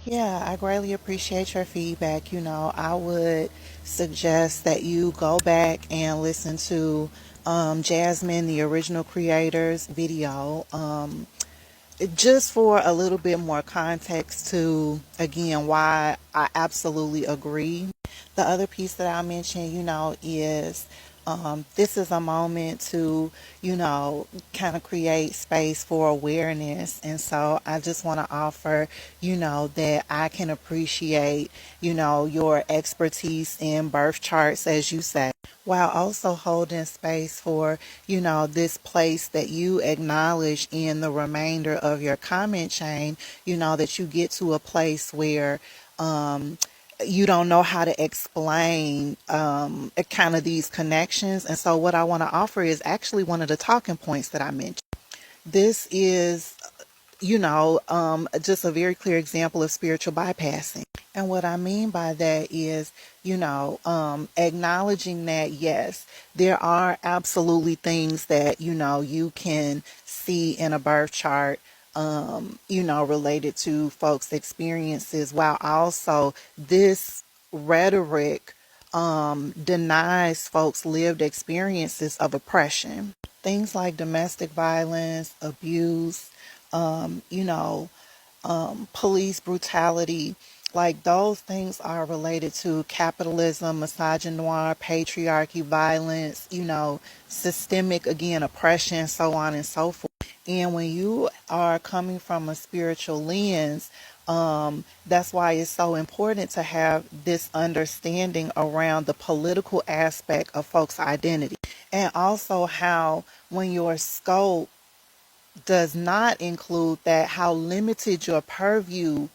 Yeah, I greatly appreciate your feedback. I would suggest that you go back and listen to Jasmine, the original creator's video, just for a little bit more context to, again, why I absolutely agree. The other piece that I mentioned, is this is a moment to, kind of create space for awareness. And so I just want to offer, that I can appreciate, your expertise in birth charts, as you say, while also holding space for, this place that you acknowledge in the remainder of your comment chain, that you get to a place where, you don't know how to explain kind of these connections. And so what I want to offer is actually one of the talking points that I mentioned. This is, just a very clear example of spiritual bypassing. And what I mean by that is, acknowledging that, yes, there are absolutely things that, you can see in a birth chart, related to folks' experiences, while also this rhetoric denies folks' lived experiences of oppression. Things like domestic violence, abuse, um, you know, police brutality, like those things are related to capitalism, misogynoir, patriarchy, violence, systemic, again, oppression, so on and so forth. And when you are coming from a spiritual lens, that's why it's so important to have this understanding around the political aspect of folks' identity. And also how when your scope does not include that, how limited your purview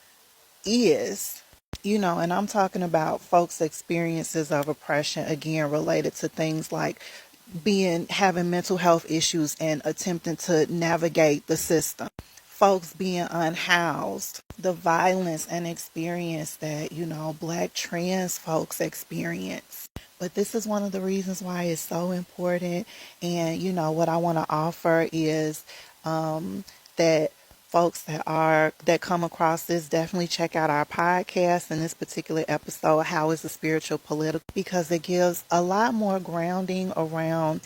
is. And I'm talking about folks' experiences of oppression, again, related to things like having mental health issues and attempting to navigate the system, folks being unhoused, the violence and experience that, Black trans folks experience. But this is one of the reasons why it's so important. And, what I want to offer is that folks that come across this, definitely check out our podcast in this particular episode, How is the Spiritual Political? Because it gives a lot more grounding around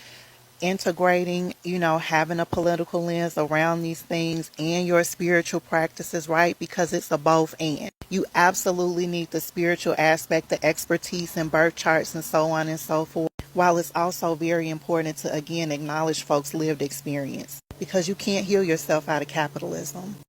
integrating, having a political lens around these things and your spiritual practices, right? Because it's a both and. You absolutely need the spiritual aspect, the expertise in birth charts and so on and so forth, while it's also very important to, again, acknowledge folks' lived experience, because you can't heal yourself out of capitalism.